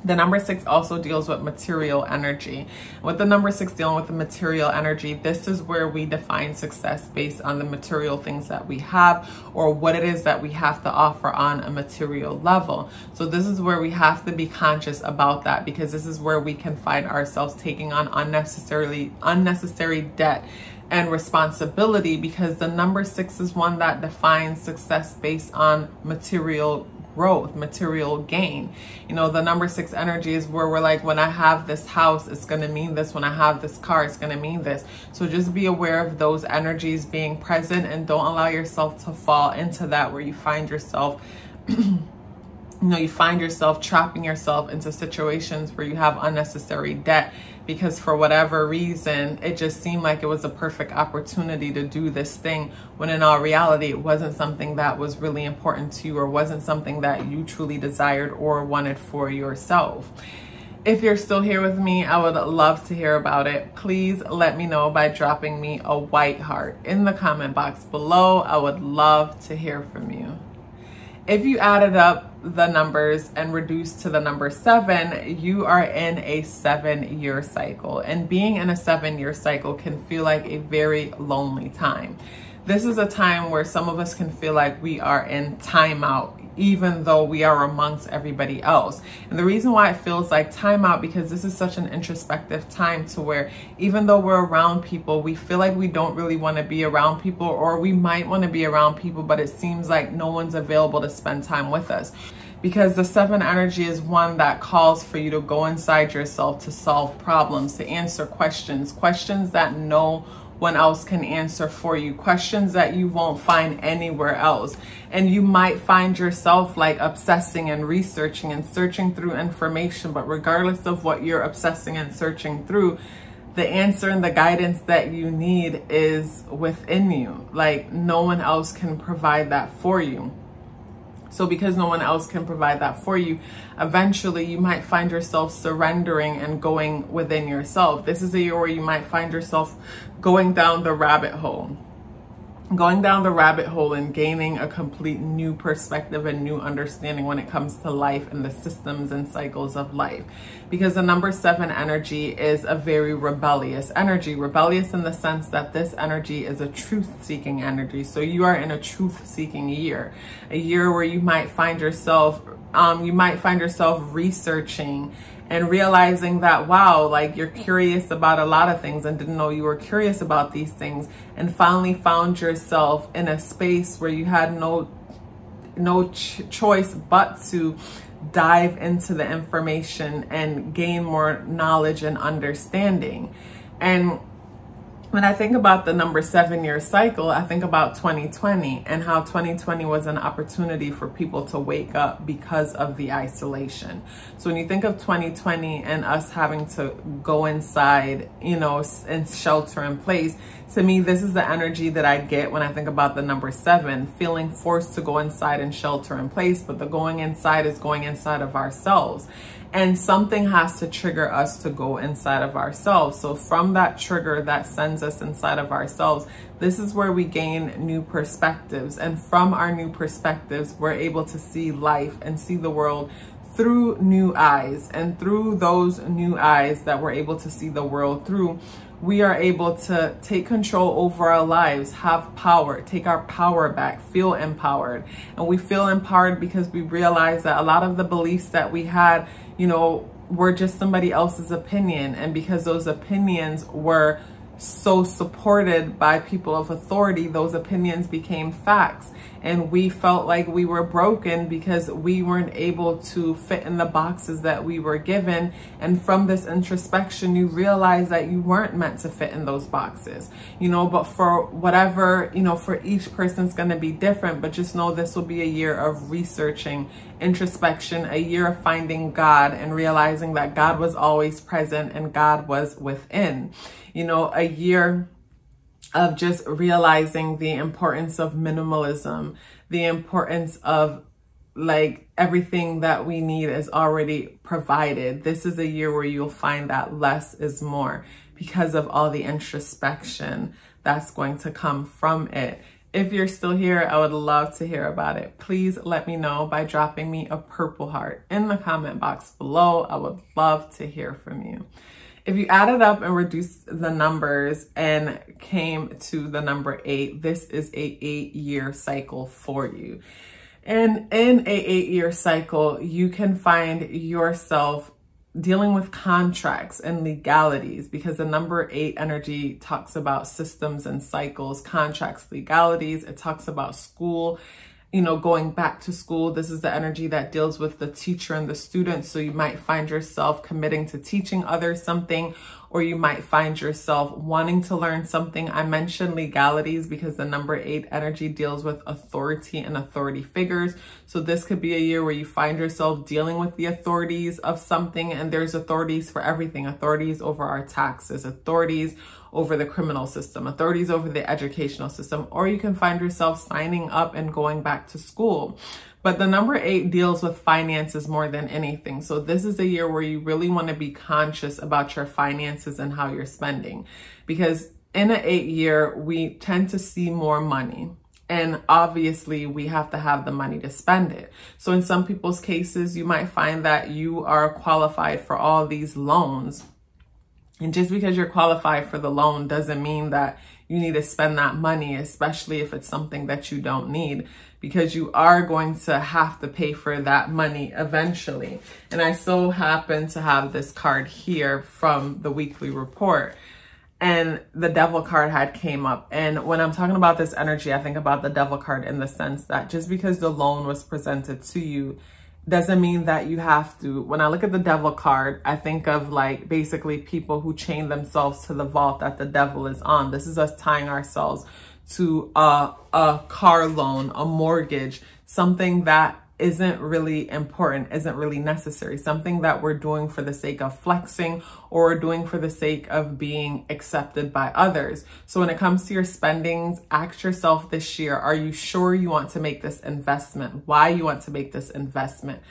The number 6 also deals with material energy. With the number 6 dealing with the material energy, this is where we define success based on the material things that we have or what it is that we have to offer on a material level. So this is where we have to be conscious about that, because this is where we can find ourselves taking on unnecessary debt and responsibility, because the number 6 is one that defines success based on material growth, material gain. You know, the number 6 energy is where we're like, when I have this house, it's going to mean this. When I have this car, it's going to mean this. So just be aware of those energies being present, and don't allow yourself to fall into that where you find yourself you find yourself trapping yourself into situations where you have unnecessary debt because for whatever reason, it just seemed like it was a perfect opportunity to do this thing, when in all reality, it wasn't something that was really important to you, or wasn't something that you truly desired or wanted for yourself. If you're still here with me, I would love to hear about it. Please let me know by dropping me a white heart in the comment box below. I would love to hear from you. If you added up the numbers and reduced to the number 7, you are in a 7-year cycle. And being in a 7-year cycle can feel like a very lonely time. This is a time where some of us can feel like we are in timeout, even though we are amongst everybody else. And the reason why it feels like timeout, because this is such an introspective time to where even though we're around people, we feel like we don't really want to be around people, or we might want to be around people, but it seems like no one's available to spend time with us. Because the 7 energy is one that calls for you to go inside yourself, to solve problems, to answer questions that no one else can answer for you, questions that you won't find anywhere else. And you might find yourself like obsessing and researching and searching through information, but regardless of what you're obsessing and searching through, the answer and the guidance that you need is within you. Like, no one else can provide that for you. So because no one else can provide that for you, eventually you might find yourself surrendering and going within yourself. This is a year where you might find yourself going down the rabbit hole. And gaining a complete new perspective and new understanding when it comes to life and the systems and cycles of life. Because the number 7 energy is a very rebellious energy. Rebellious in the sense that this energy is a truth-seeking energy. So you are in a truth-seeking year. A year where you might find yourself researching and realizing that, wow, like you're curious about a lot of things and didn't know you were curious about these things, and finally found yourself in a space where you had no choice but to dive into the information and gain more knowledge and understanding. And when I think about the number 7-year cycle, I think about 2020 and how 2020 was an opportunity for people to wake up because of the isolation. So when you think of 2020 and us having to go inside, you know, and shelter in place, to me, this is the energy that I get when I think about the number 7, feeling forced to go inside and shelter in place. But the going inside is going inside of ourselves. And something has to trigger us to go inside of ourselves. So from that trigger that sends us inside of ourselves, this is where we gain new perspectives. And from our new perspectives, we're able to see life and see the world through new eyes. And through those new eyes that we're able to see the world through, we are able to take control over our lives, have power, take our power back, feel empowered. And we feel empowered because we realize that a lot of the beliefs that we had, you know, were just somebody else's opinion. And because those opinions were so supported by people of authority, those opinions became facts. And we felt like we were broken because we weren't able to fit in the boxes that we were given. And from this introspection, you realize that you weren't meant to fit in those boxes, you know, but for whatever, you know, for each person's going to be different. But just know this will be a year of researching, introspection, a year of finding God and realizing that God was always present and God was within, you know, a year of just realizing the importance of minimalism, the importance of like everything that we need is already provided. This is a year where you'll find that less is more because of all the introspection that's going to come from it. If you're still here, I would love to hear about it. Please let me know by dropping me a purple heart in the comment box below. I would love to hear from you. If you added up and reduced the numbers and came to the number 8, this is a 8-year cycle for you. And in a 8-year cycle, you can find yourself dealing with contracts and legalities, because the number 8 energy talks about systems and cycles, contracts, legalities. It talks about school, you know, going back to school. This is the energy that deals with the teacher and the student. So you might find yourself committing to teaching others something, or you might find yourself wanting to learn something. I mentioned legalities because the number 8 energy deals with authority and authority figures. So this could be a year where you find yourself dealing with the authorities of something, and there's authorities for everything. Authorities over our taxes, authorities over the criminal system, authorities over the educational system, or you can find yourself signing up and going back to school. But the number 8 deals with finances more than anything. So this is a year where you really want to be conscious about your finances and how you're spending. Because in an 8 year, we tend to see more money. And obviously we have to have the money to spend it. So in some people's cases, you might find that you are qualified for all these loans. And just because you're qualified for the loan doesn't mean that you need to spend that money, especially if it's something that you don't need, because you are going to have to pay for that money eventually. And I so happen to have this card here from the weekly report, and the Devil card had came up. And when I'm talking about this energy, I think about the Devil card in the sense that just because the loan was presented to you doesn't mean that you have to. When I look at the Devil card, I think of like basically people who chain themselves to the vault that the devil is on. This is us tying ourselves to a car loan, a mortgage, something that isn't really important, isn't really necessary, something that we're doing for the sake of flexing, or we're doing for the sake of being accepted by others. So when it comes to your spendings, ask yourself this year, are you sure you want to make this investment? Why you want to make this investment?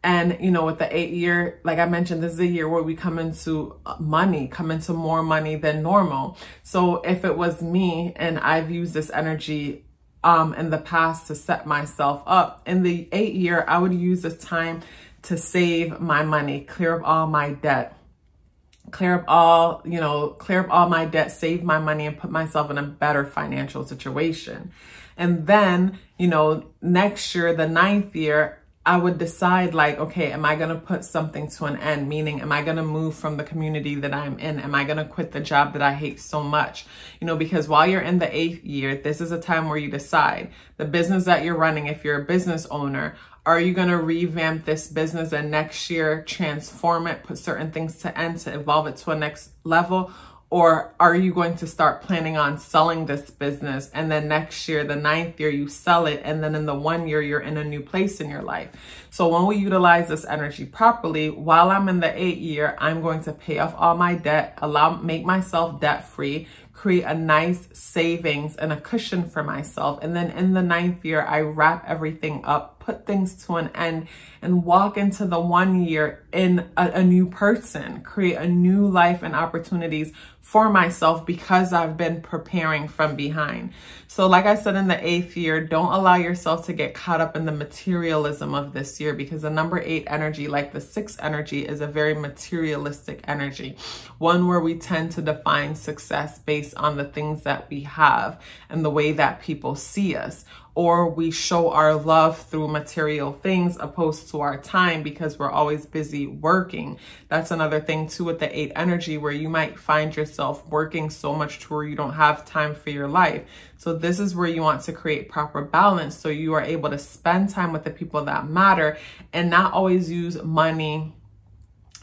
And, you know, with the 8 year, like I mentioned, this is a year where we come into money, come into more money than normal. So if it was me and I've used this energy in the past to set myself up, in the 8 year, I would use this time to save my money, clear up all my debt, clear up all my debt, save my money, and put myself in a better financial situation. And then, you know, next year, the 9th year, I would decide like, okay, am I going to put something to an end? Meaning, am I going to move from the community that I'm in? Am I going to quit the job that I hate so much? You know, because while you're in the 8th year, this is a time where you decide the business that you're running. If you're a business owner, are you going to revamp this business and next year transform it, put certain things to end to evolve it to a next level? Or are you going to start planning on selling this business, and then next year, the 9th year, you sell it, and then in the 1 year, you're in a new place in your life? So when we utilize this energy properly, while I'm in the 8th year, I'm going to pay off all my debt, make myself debt free, create a nice savings and a cushion for myself. And then in the 9th year, I wrap everything up, put things to an end, and walk into the 1 year in a new person, create a new life and opportunities for myself because I've been preparing from behind. So like I said, in the 8th year, don't allow yourself to get caught up in the materialism of this year, because the number 8 energy, like the 6 energy, is a very materialistic energy, one where we tend to define success based on the things that we have and the way that people see us, or we show our love through material things opposed to our time because we're always busy working. That's another thing too with the 8 energy, where you might find yourself working so much to where you don't have time for your life. So this is where you want to create proper balance so you are able to spend time with the people that matter and not always use money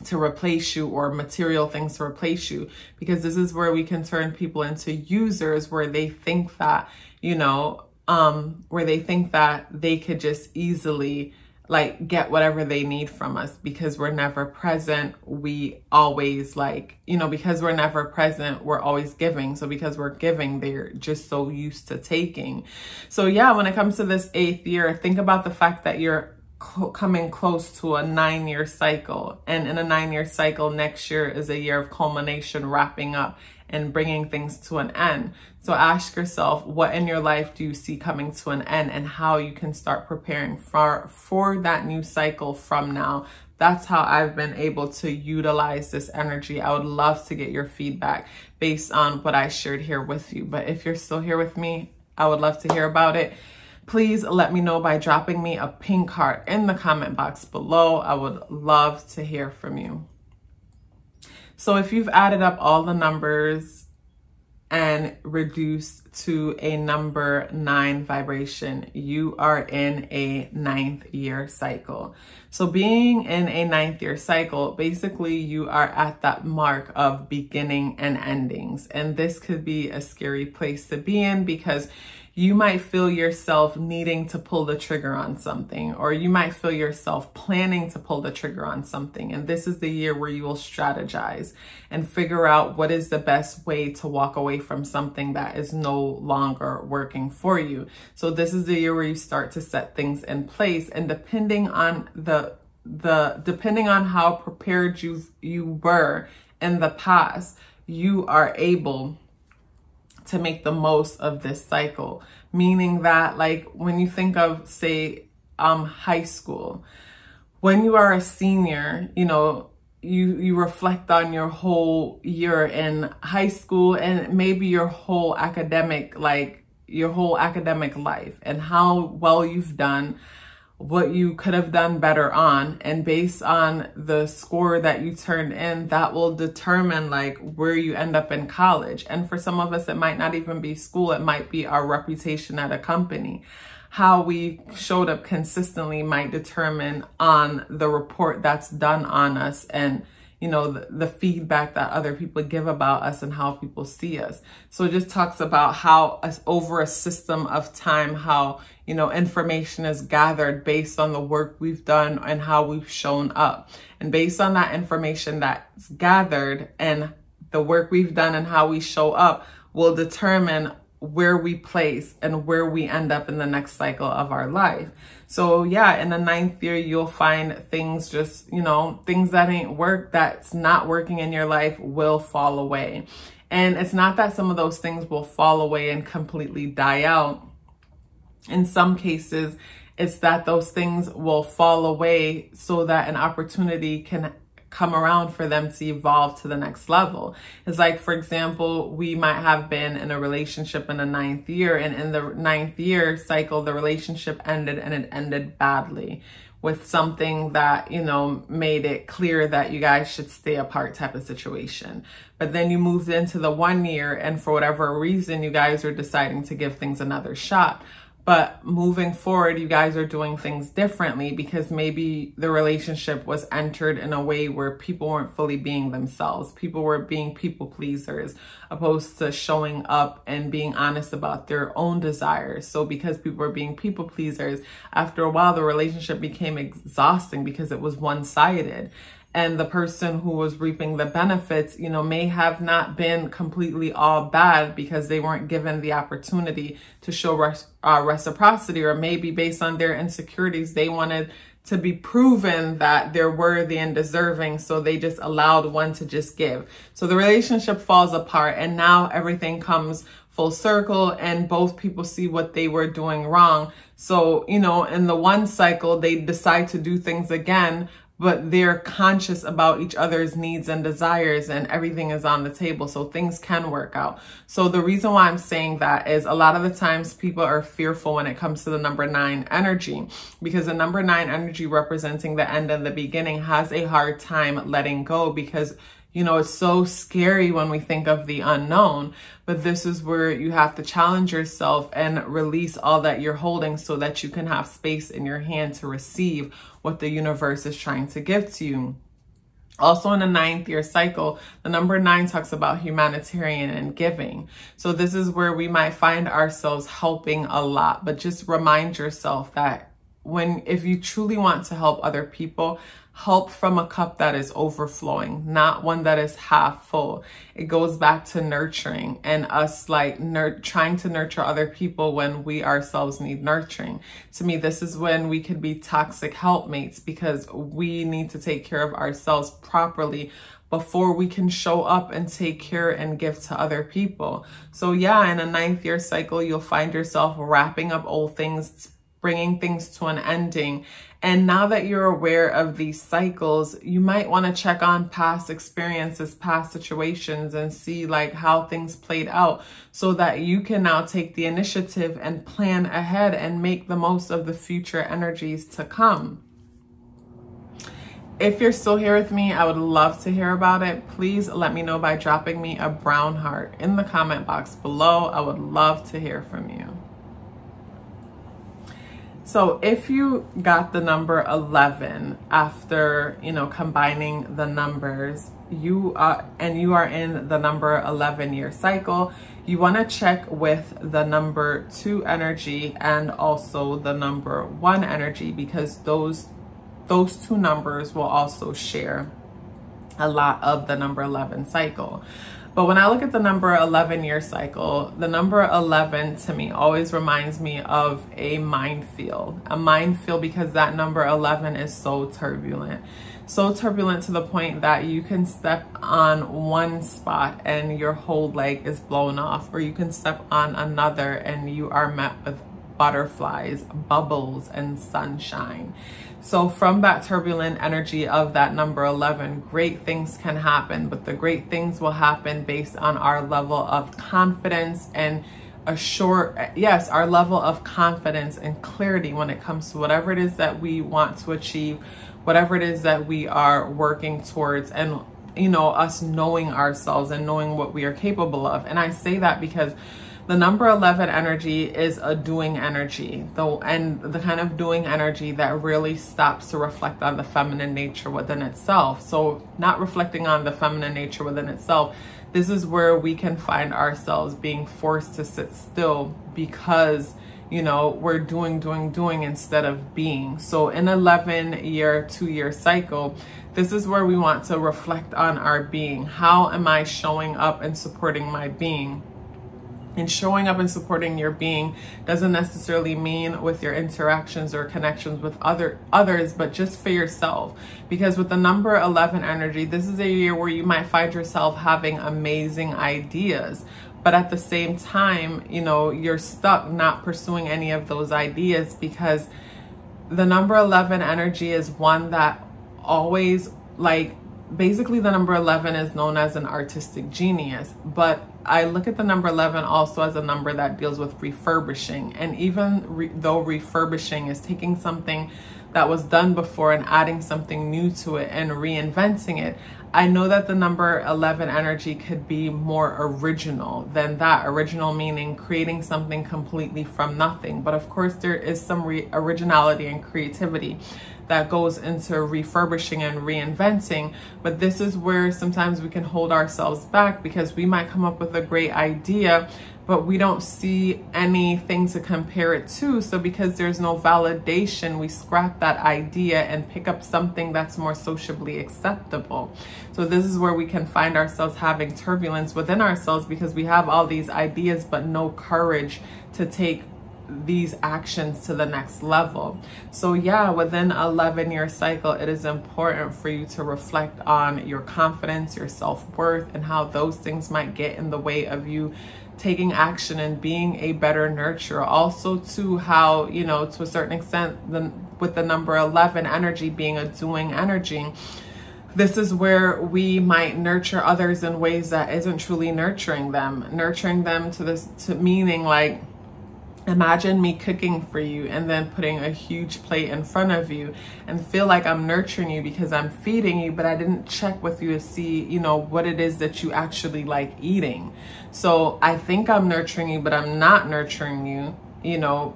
to replace you or material things to replace you, because this is where we can turn people into users, where they think that, you know, where they think that they could just easily like get whatever they need from us because we're never present. We always because we're never present, we're always giving. So because we're giving, they're just so used to taking. So yeah, when it comes to this 8th year, think about the fact that you're coming close to a 9-year cycle. And in a 9-year cycle, next year is a year of culmination, wrapping up and bringing things to an end. So ask yourself, what in your life do you see coming to an end, and how you can start preparing for that new cycle from now. That's how I've been able to utilize this energy. I would love to get your feedback based on what I shared here with you. But if you're still here with me, I would love to hear about it. Please let me know by dropping me a pink heart in the comment box below. I would love to hear from you. So if you've added up all the numbers and reduced to a number 9 vibration, you are in a 9th year cycle. So being in a 9th year cycle, basically you are at that mark of beginning and endings. And this could be a scary place to be in, because you might feel yourself needing to pull the trigger on something, or you might feel yourself planning to pull the trigger on something. And this is the year where you will strategize and figure out what is the best way to walk away from something that is no longer working for you. So this is the year where you start to set things in place, and depending on depending on how prepared you were in the past, you are able to make the most of this cycle. Meaning that, like, when you think of, say, high school, when you are a senior, you know, you reflect on your whole year in high school and maybe your whole academic life and how well you've done, what you could have done better on, and based on the score that you turned in, that will determine like where you end up in college. And for some of us, it might not even be school, it might be our reputation at a company. How we showed up consistently might determine on the report that's done on us, and you know, the feedback that other people give about us and how people see us. So it just talks about how over a system of time, how, you know, information is gathered based on the work we've done and how we've shown up. And based on that information that's gathered and the work we've done and how we show up will determine where we place and where we end up in the next cycle of our life. So yeah, in the 9th year, you'll find things just, you know, things that's not working in your life will fall away. And it's not that some of those things will fall away and completely die out. In some cases, it's that those things will fall away so that an opportunity can come around for them to evolve to the next level. It's like, for example, we might have been in a relationship in the 9th year, and in the 9th year cycle, the relationship ended, and it ended badly with something that, you know, made it clear that you guys should stay apart type of situation. But then you moved into the 1 year, and for whatever reason, you guys are deciding to give things another shot. But moving forward, you guys are doing things differently because maybe the relationship was entered in a way where people weren't fully being themselves. People were being people pleasers opposed to showing up and being honest about their own desires. So because people were being people pleasers, after a while, the relationship became exhausting because it was one-sided. And the person who was reaping the benefits, you know, may have not been completely all bad because they weren't given the opportunity to show reciprocity, or maybe based on their insecurities, they wanted to be proven that they're worthy and deserving. So they just allowed one to just give. So the relationship falls apart, and now everything comes full circle and both people see what they were doing wrong. So, you know, in the one cycle, they decide to do things again, but they're conscious about each other's needs and desires, and everything is on the table. So things can work out. So the reason why I'm saying that is a lot of the times people are fearful when it comes to the number 9 energy, because the number 9 energy representing the end and the beginning has a hard time letting go, because you know, it's so scary when we think of the unknown, but this is where you have to challenge yourself and release all that you're holding so that you can have space in your hand to receive what the universe is trying to give to you. Also in the 9th year cycle, the number 9 talks about humanitarian and giving. So this is where we might find ourselves helping a lot, but just remind yourself that if you truly want to help other people, help from a cup that is overflowing, not one that is half full. It goes back to nurturing and us like trying to nurture other people when we ourselves need nurturing. To me, this is when we could be toxic helpmates, because we need to take care of ourselves properly before we can show up and take care and give to other people. So yeah, in a 9th year cycle, you'll find yourself wrapping up old things, bringing things to an ending. And now that you're aware of these cycles, you might want to check on past experiences, past situations, and see like how things played out so that you can now take the initiative and plan ahead and make the most of the future energies to come. If you're still here with me, I would love to hear about it. Please let me know by dropping me a brown heart in the comment box below. I would love to hear from you. So if you got the number 11 after, combining the numbers, you are in the number 11 year cycle, you want to check with the number 2 energy and also the number 1 energy, because those two numbers will also share a lot of the number 11 cycle. But when I look at the number 11 year cycle, the number 11 to me always reminds me of a minefield. A minefield because that number 11 is so turbulent. So turbulent to the point that you can step on one spot and your whole leg is blown off, or you can step on another and you are met with butterflies, bubbles, and sunshine. So from that turbulent energy of that number 11, great things can happen, but the great things will happen based on our level of confidence and our level of confidence and clarity when it comes to whatever it is that we want to achieve, whatever it is that we are working towards, and us knowing ourselves and knowing what we are capable of. And I say that because the number 11 energy is a doing energy, and the kind of doing energy that really stops to reflect on the feminine nature within itself. So not reflecting on the feminine nature within itself, this is where we can find ourselves being forced to sit still because, we're doing instead of being. So in 11-year, 2-year cycle, this is where we want to reflect on our being. How am I showing up and supporting my being? And showing up and supporting your being doesn't necessarily mean with your interactions or connections with others, but just for yourself. Because with the number 11 energy, this is a year where you might find yourself having amazing ideas, but at the same time, you're stuck not pursuing any of those ideas, because the number 11 energy is one that always, basically the number 11 is known as an artistic genius, but I look at the number 11 also as a number that deals with refurbishing. And even though refurbishing is taking something that was done before and adding something new to it and reinventing it, I know that the number 11 energy could be more original than that. Original meaning creating something completely from nothing. But of course, there is some originality and creativity that goes into refurbishing and reinventing. But this is where sometimes we can hold ourselves back, because we might come up with a great idea, but we don't see anything to compare it to. So because there's no validation, we scrap that idea and pick up something that's more sociably acceptable. So this is where we can find ourselves having turbulence within ourselves, because we have all these ideas, but no courage to take these actions to the next level. So yeah, within 11-year cycle, it is important for you to reflect on your confidence, your self-worth, and how those things might get in the way of you taking action and being a better nurturer. Also to how, to a certain extent, with the number 11 energy being a doing energy, this is where we might nurture others in ways that isn't truly nurturing them to meaning like, imagine me cooking for you and then putting a huge plate in front of you and feel like I'm nurturing you because I'm feeding you, but I didn't check with you to see, what it is that you actually like eating. So I think I'm nurturing you, but I'm not nurturing you,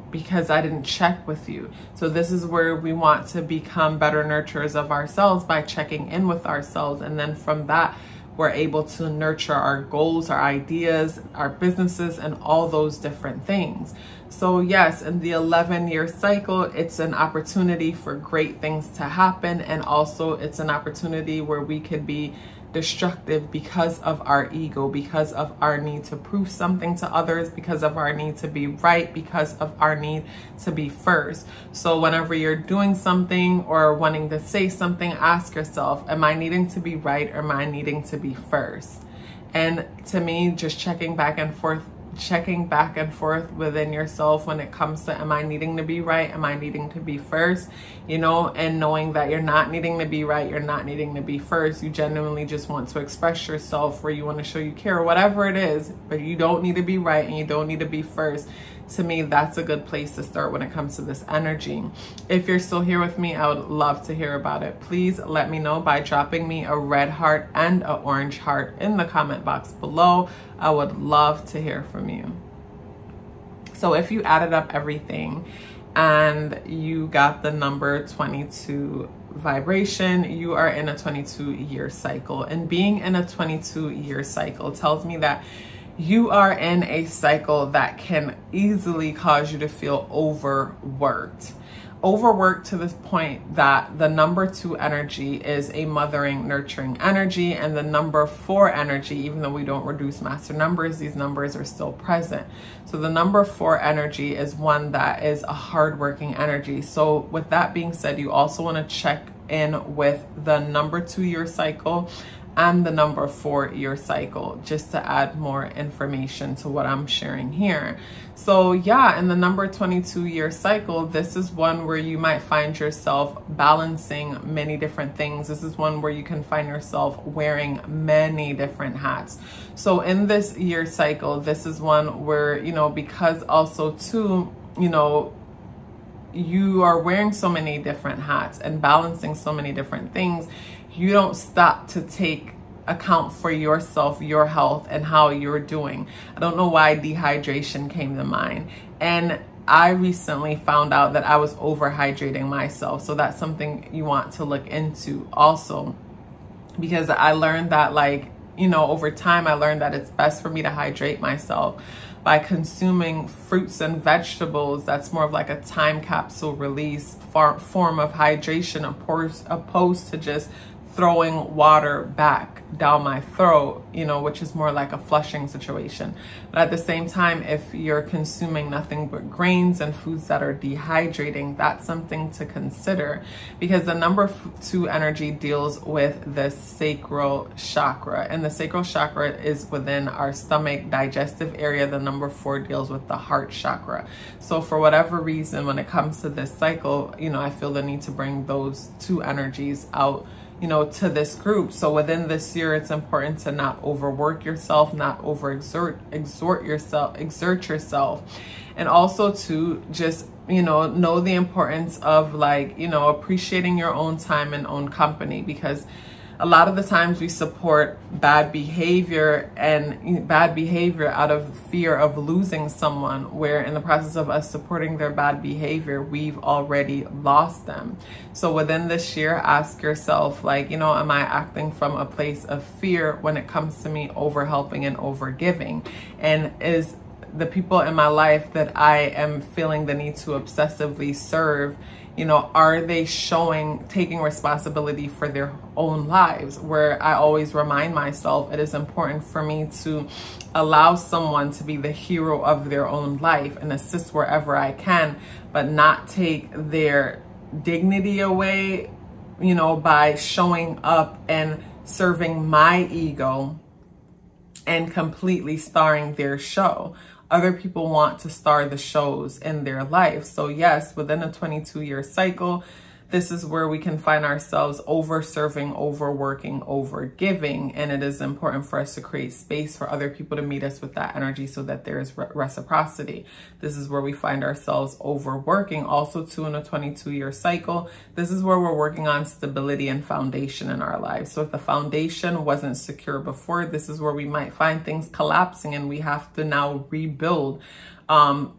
because I didn't check with you. So this is where we want to become better nurturers of ourselves by checking in with ourselves. And then from that, we're able to nurture our goals, our ideas, our businesses, and all those different things. So yes, in the 11-year cycle, it's an opportunity for great things to happen. And also it's an opportunity where we could be destructive because of our ego, because of our need to prove something to others, because of our need to be right, because of our need to be first. So whenever you're doing something or wanting to say something, ask yourself, am I needing to be right or am I needing to be first? And to me, just checking back and forth within yourself when it comes to, am I needing to be right? Am I needing to be first? And knowing that you're not needing to be right, you're not needing to be first. You genuinely just want to express yourself, where you want to show you care, whatever it is, but you don't need to be right and you don't need to be first. to me, that's a good place to start when it comes to this energy. If you're still here with me, I would love to hear about it. Please let me know by dropping me a red heart and an orange heart in the comment box below. I would love to hear from you. So if you added up everything and you got the number 22 vibration, you are in a 22-year cycle. And being in a 22-year cycle tells me that you are in a cycle that can easily cause you to feel overworked. Overworked to the point that the number 2 energy is a mothering, nurturing energy, and the number 4 energy, even though we don't reduce master numbers, these numbers are still present. So the number 4 energy is one that is a hardworking energy. So with that being said, you also want to check in with the number 2-year cycle and the number 4-year cycle, just to add more information to what I'm sharing here. So yeah, in the number 22-year cycle, this is one where you might find yourself balancing many different things. This is one where you can find yourself wearing many different hats. So in this year cycle, this is one where, you know, because also too, you know, you are wearing so many different hats and balancing so many different things, you don't stop to take account for yourself, your health, and how you're doing. I don't know why dehydration came to mind. And I recently found out that I was overhydrating myself. So that's something you want to look into also, because I learned that, like, you know, over time, I learned that it's best for me to hydrate myself by consuming fruits and vegetables. That's more of like a time capsule release form of hydration, opposed to just throwing water back down my throat, you know, which is more like a flushing situation. But at the same time, if you're consuming nothing but grains and foods that are dehydrating, that's something to consider, because the number 2 energy deals with the sacral chakra, and the sacral chakra is within our stomach digestive area. The number 4 deals with the heart chakra. So for whatever reason, when it comes to this cycle, you know, I feel the need to bring those 2 energies out, you know, to this group. So within this year, it's important to not overwork yourself, not exert yourself, and also to just, you know the importance of, like, you know, appreciating your own time and own company, because a lot of the times we support bad behavior out of fear of losing someone, where in the process of us supporting their bad behavior, we've already lost them. So within this year, ask yourself, like, you know, am I acting from a place of fear when it comes to me over helping and over giving? And is the people in my life that I am feeling the need to obsessively serve, you know, are they taking responsibility for their own lives? Where I always remind myself it is important for me to allow someone to be the hero of their own life and assist wherever I can, but not take their dignity away, you know, by showing up and serving my ego and completely starring their show. Other people want to star the shows in their life. So yes, within a 22-year cycle, this is where we can find ourselves over-serving, overworking, over-giving. And it is important for us to create space for other people to meet us with that energy so that there is reciprocity. This is where we find ourselves overworking. Also, too, in a 22-year cycle, this is where we're working on stability and foundation in our lives. So if the foundation wasn't secure before, this is where we might find things collapsing and we have to now rebuild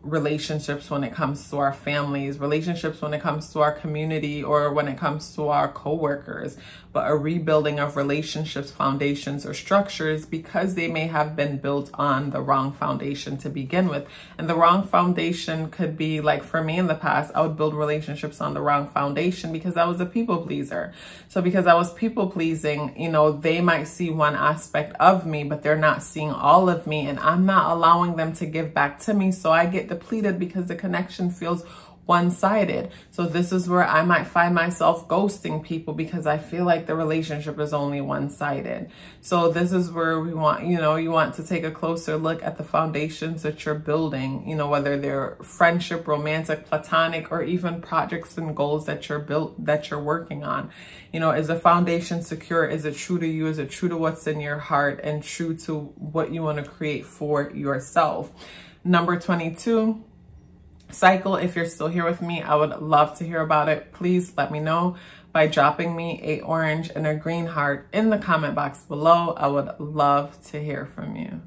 relationships when it comes to our families, relationships when it comes to our community, or when it comes to our coworkers, but a rebuilding of relationships, foundations, or structures, because they may have been built on the wrong foundation to begin with. And the wrong foundation could be, like, for me in the past, I would build relationships on the wrong foundation because I was a people pleaser. So because I was people pleasing, you know, they might see one aspect of me, but they're not seeing all of me, and I'm not allowing them to give back to me. So I get depleted because the connection feels one-sided. So this is where I might find myself ghosting people because I feel like the relationship is only one-sided. So this is where we want, you know, you want to take a closer look at the foundations that you're building, you know, whether they're friendship, romantic, platonic, or even projects and goals that you're working on. You know, is the foundation secure? Is it true to you? Is it true to what's in your heart and true to what you want to create for yourself? Number 22, cycle. If you're still here with me, I would love to hear about it. Please let me know by dropping me a orange and a green heart in the comment box below. I would love to hear from you.